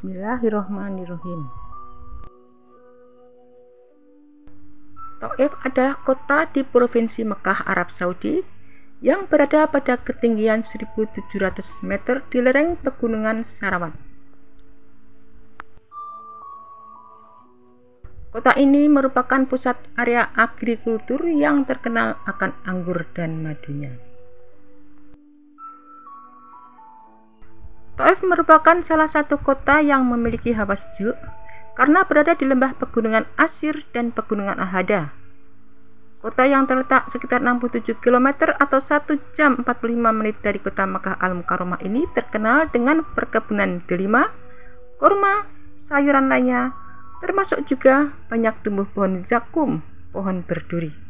Bismillahirrahmanirrahim. Thaif adalah kota di Provinsi Mekah, Arab Saudi yang berada pada ketinggian 1.700 meter di lereng Pegunungan Sarawat. Kota ini merupakan pusat area agrikultur yang terkenal akan anggur dan madunya. Thaif merupakan salah satu kota yang memiliki hawa sejuk karena berada di lembah Pegunungan Ashir dan Pegunungan Al-Hada. Kota yang terletak sekitar 67 km atau 1 jam 45 menit dari kota Makkah Al-Mukarramah ini terkenal dengan perkebunan delima, kurma, sayuran lainnya, termasuk juga banyak tumbuh pohon zakum, pohon berduri.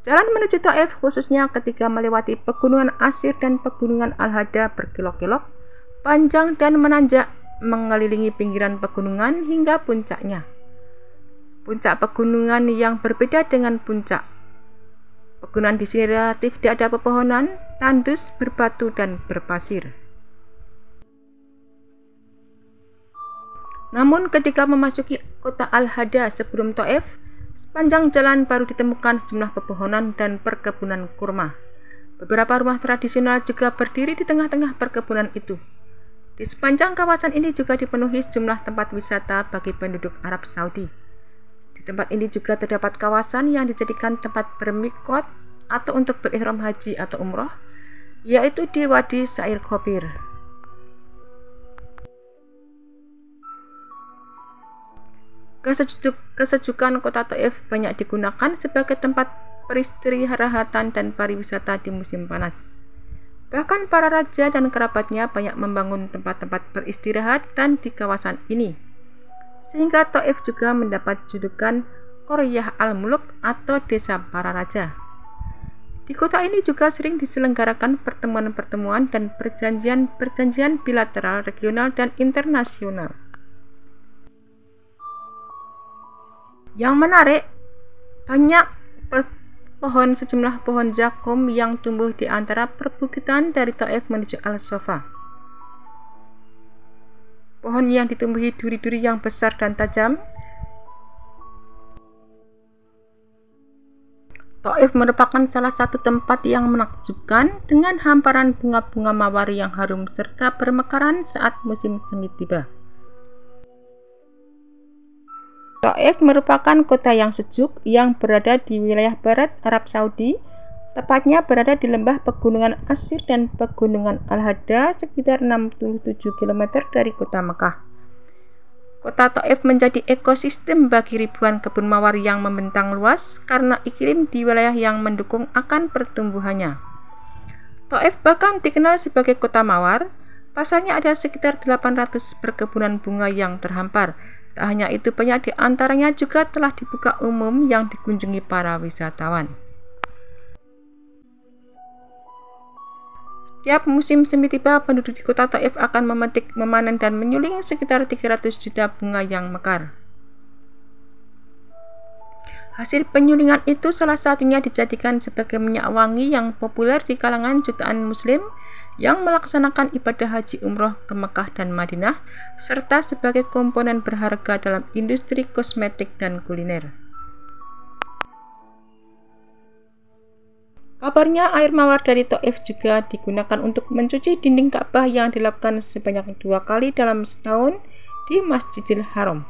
Jalan menuju Thaif khususnya ketika melewati Pegunungan Ashir dan Pegunungan Al-Hada berkelok-kelok, panjang dan menanjak mengelilingi pinggiran pegunungan hingga puncaknya. Puncak pegunungan yang berbeda dengan puncak pegunungan di sini relatif tidak ada pepohonan, tandus, berbatu dan berpasir. Namun ketika memasuki kota Al-Hada sebelum Thaif, sepanjang jalan baru ditemukan sejumlah pepohonan dan perkebunan kurma. Beberapa rumah tradisional juga berdiri di tengah-tengah perkebunan itu. Di sepanjang kawasan ini juga dipenuhi sejumlah tempat wisata bagi penduduk Arab Saudi. Di tempat ini juga terdapat kawasan yang dijadikan tempat bermikot atau untuk berihram haji atau umroh, yaitu di Wadi Sa'ir Khobir. Kesejukan kota Thaif banyak digunakan sebagai tempat peristirahatan dan pariwisata di musim panas. Bahkan para raja dan kerabatnya banyak membangun tempat-tempat peristirahatan di kawasan ini, sehingga Thaif juga mendapat julukan Qaryah Al-Muluk atau desa para raja. Di kota ini juga sering diselenggarakan pertemuan-pertemuan dan perjanjian bilateral regional dan internasional. Yang menarik, banyak sejumlah pohon zakum yang tumbuh di antara perbukitan dari Thaif menuju Al-Sofa. Pohon yang ditumbuhi duri-duri yang besar dan tajam. Thaif merupakan salah satu tempat yang menakjubkan dengan hamparan bunga-bunga mawar yang harum serta bermekaran saat musim semi tiba. Thaif merupakan kota yang sejuk yang berada di wilayah barat Arab Saudi, tepatnya berada di lembah Pegunungan Ashir dan Pegunungan Al-Hada sekitar 67 km dari kota Mekah. Kota Thaif menjadi ekosistem bagi ribuan kebun mawar yang membentang luas karena iklim di wilayah yang mendukung akan pertumbuhannya. Thaif bahkan dikenal sebagai kota mawar. Pasalnya ada sekitar 800 perkebunan bunga yang terhampar. Tak hanya itu, banyak di antaranya juga telah dibuka umum yang dikunjungi para wisatawan. Setiap musim semi tiba, penduduk di kota Thaif akan memetik, memanen, dan menyuling sekitar 300 juta bunga yang mekar. Hasil penyulingan itu salah satunya dijadikan sebagai minyak wangi yang populer di kalangan jutaan muslim yang melaksanakan ibadah haji umroh ke Mekah dan Madinah, serta sebagai komponen berharga dalam industri kosmetik dan kuliner. Kabarnya air mawar dari Thaif juga digunakan untuk mencuci dinding Ka'bah yang dilakukan sebanyak 2 kali dalam setahun di Masjidil Haram.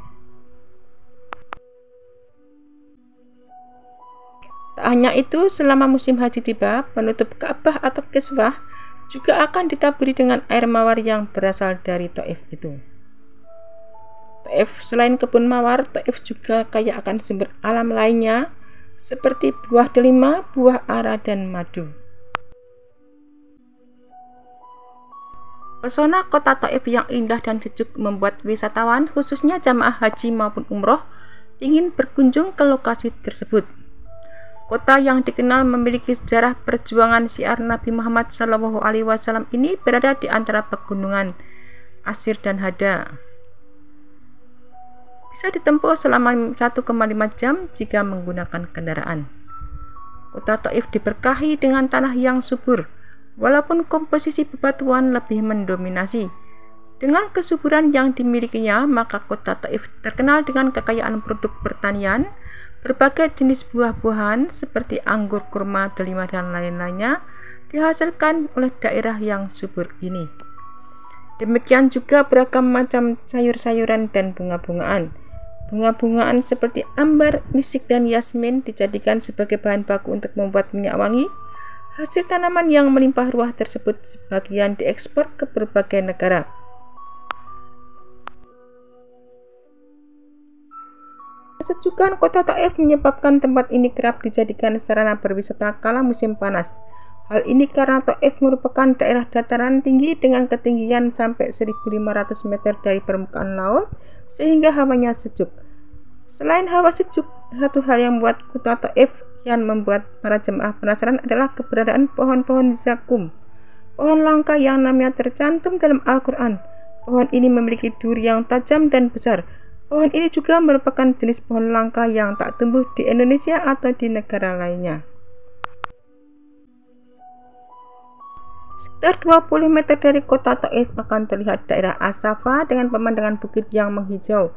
Tak hanya itu, selama musim haji tiba, penutup Ka'bah atau kiswah juga akan ditaburi dengan air mawar yang berasal dari Thaif itu. Thaif selain kebun mawar, Thaif juga kaya akan sumber alam lainnya seperti buah delima, buah ara, dan madu. Pesona kota Thaif yang indah dan sejuk membuat wisatawan, khususnya jamaah haji maupun umroh, ingin berkunjung ke lokasi tersebut. Kota yang dikenal memiliki sejarah perjuangan syiar Nabi Muhammad SAW ini berada di antara pegunungan Ashir dan Hada. Bisa ditempuh selama 1,5 jam jika menggunakan kendaraan. Kota Thaif diberkahi dengan tanah yang subur, walaupun komposisi bebatuan lebih mendominasi. Dengan kesuburan yang dimilikinya, maka kota Taif terkenal dengan kekayaan produk pertanian, berbagai jenis buah-buahan seperti anggur, kurma, delima, dan lain-lainnya dihasilkan oleh daerah yang subur ini. Demikian juga beragam macam sayur-sayuran dan bunga-bungaan. Bunga-bungaan seperti ambar, misik, dan yasmin dijadikan sebagai bahan baku untuk membuat minyak wangi. Hasil tanaman yang melimpah ruah tersebut sebagian diekspor ke berbagai negara. Kesejukan kota Taif menyebabkan tempat ini kerap dijadikan sarana berwisata kala musim panas. Hal ini karena Taif merupakan daerah dataran tinggi dengan ketinggian sampai 1.500 meter dari permukaan laut, sehingga hawanya sejuk. Selain hawa sejuk, satu hal yang membuat kota Taif yang membuat para jemaah penasaran adalah keberadaan pohon-pohon zakum, pohon langka yang namanya tercantum dalam Al-Quran. Pohon ini memiliki duri yang tajam dan besar. Pohon ini juga merupakan jenis pohon langka yang tak tumbuh di Indonesia atau di negara lainnya. Sekitar 20 meter dari kota Taif akan terlihat daerah As-Safa dengan pemandangan bukit yang menghijau.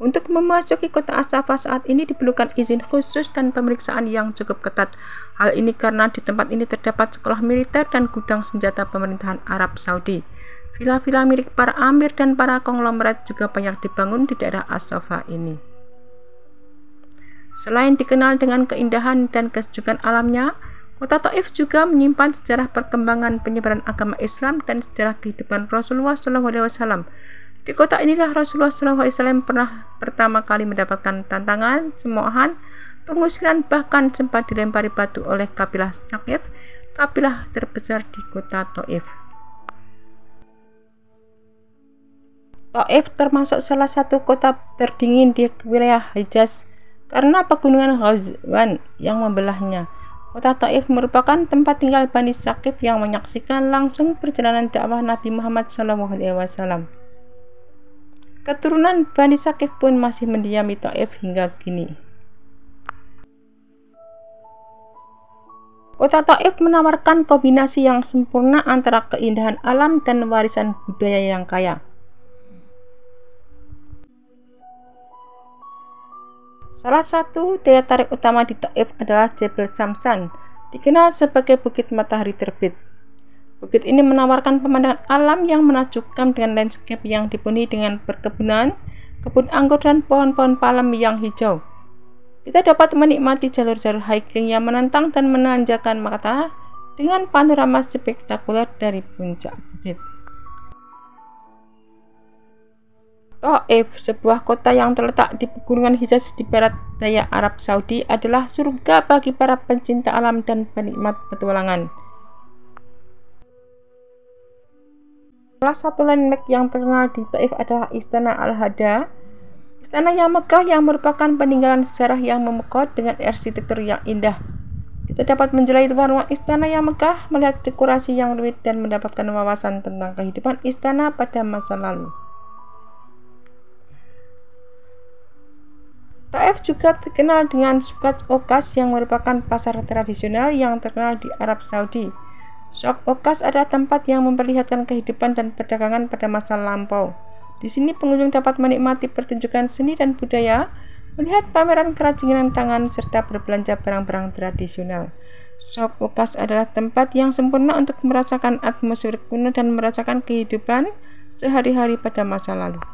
Untuk memasuki kota As-Safa saat ini diperlukan izin khusus dan pemeriksaan yang cukup ketat. Hal ini karena di tempat ini terdapat sekolah militer dan gudang senjata pemerintahan Arab Saudi. Villa-villa milik para amir dan para konglomerat juga banyak dibangun di daerah As-Safa ini. Selain dikenal dengan keindahan dan kesejukan alamnya, kota Taif juga menyimpan sejarah perkembangan penyebaran agama Islam dan sejarah kehidupan Rasulullah SAW. Di kota inilah Rasulullah SAW pernah pertama kali mendapatkan tantangan, cemoohan, pengusiran, bahkan sempat dilempari batu oleh kabilah Saqif, kabilah terbesar di kota Taif. Taif termasuk salah satu kota terdingin di wilayah Hijaz karena pegunungan Ghazwan yang membelahnya. Kota Taif merupakan tempat tinggal Bani Saqif yang menyaksikan langsung perjalanan dakwah Nabi Muhammad SAW. Keturunan Bani Saqif pun masih mendiami Taif hingga kini. Kota Taif menawarkan kombinasi yang sempurna antara keindahan alam dan warisan budaya yang kaya. Salah satu daya tarik utama di Taif adalah Jebel Samsan, dikenal sebagai Bukit Matahari Terbit. Bukit ini menawarkan pemandangan alam yang menakjubkan dengan landscape yang dipenuhi dengan perkebunan, kebun anggur, dan pohon-pohon palem yang hijau. Kita dapat menikmati jalur-jalur hiking yang menantang dan menanjakan mata dengan panorama spektakuler dari puncak bukit. Taif, sebuah kota yang terletak di pegunungan Hijaz di barat daya Arab Saudi, adalah surga bagi para pencinta alam dan penikmat petualangan. Salah satu landmark yang terkenal di Taif adalah Istana Al-Hada, istana yang megah yang merupakan peninggalan sejarah yang memukau dengan arsitektur yang indah. Kita dapat menjelajahi ruang istana yang megah, melihat dekorasi yang rumit, dan mendapatkan wawasan tentang kehidupan istana pada masa lalu. Taif juga terkenal dengan Souk Okas yang merupakan pasar tradisional yang terkenal di Arab Saudi. Souk Okas adalah tempat yang memperlihatkan kehidupan dan perdagangan pada masa lampau. Di sini pengunjung dapat menikmati pertunjukan seni dan budaya, melihat pameran kerajinan tangan, serta berbelanja barang-barang tradisional. Souk Okas adalah tempat yang sempurna untuk merasakan atmosfer kuno dan merasakan kehidupan sehari-hari pada masa lalu.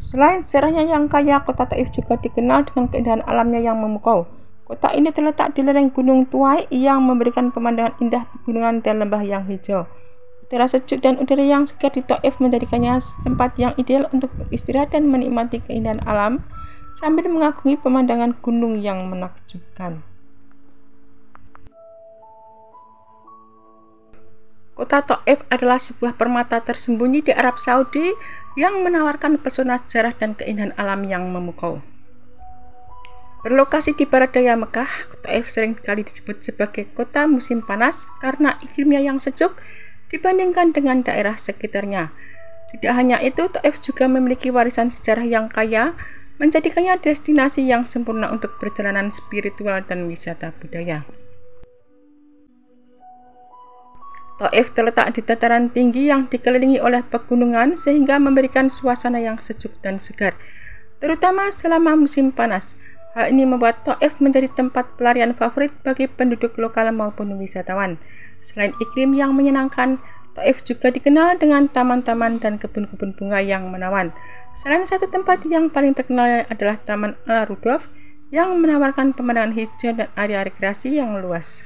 Selain sejarahnya yang kaya, kota Taif juga dikenal dengan keindahan alamnya yang memukau. Kota ini terletak di lereng Gunung Tuai yang memberikan pemandangan indah pegunungan dan lembah yang hijau. Udara sejuk dan udara yang segar di Taif menjadikannya tempat yang ideal untuk beristirahat dan menikmati keindahan alam sambil mengagumi pemandangan gunung yang menakjubkan. Kota Taif adalah sebuah permata tersembunyi di Arab Saudi yang menawarkan pesona sejarah dan keindahan alam yang memukau. Berlokasi di barat daya Mekah, Taif sering kali disebut sebagai kota musim panas karena iklimnya yang sejuk dibandingkan dengan daerah sekitarnya. Tidak hanya itu, Taif juga memiliki warisan sejarah yang kaya, menjadikannya destinasi yang sempurna untuk perjalanan spiritual dan wisata budaya. Taif terletak di dataran tinggi yang dikelilingi oleh pegunungan sehingga memberikan suasana yang sejuk dan segar, terutama selama musim panas. Hal ini membuat Taif menjadi tempat pelarian favorit bagi penduduk lokal maupun wisatawan. Selain iklim yang menyenangkan, Taif juga dikenal dengan taman-taman dan kebun-kebun bunga yang menawan. Salah satu tempat yang paling terkenal adalah Taman Al-Rudolf yang menawarkan pemandangan hijau dan area rekreasi yang luas.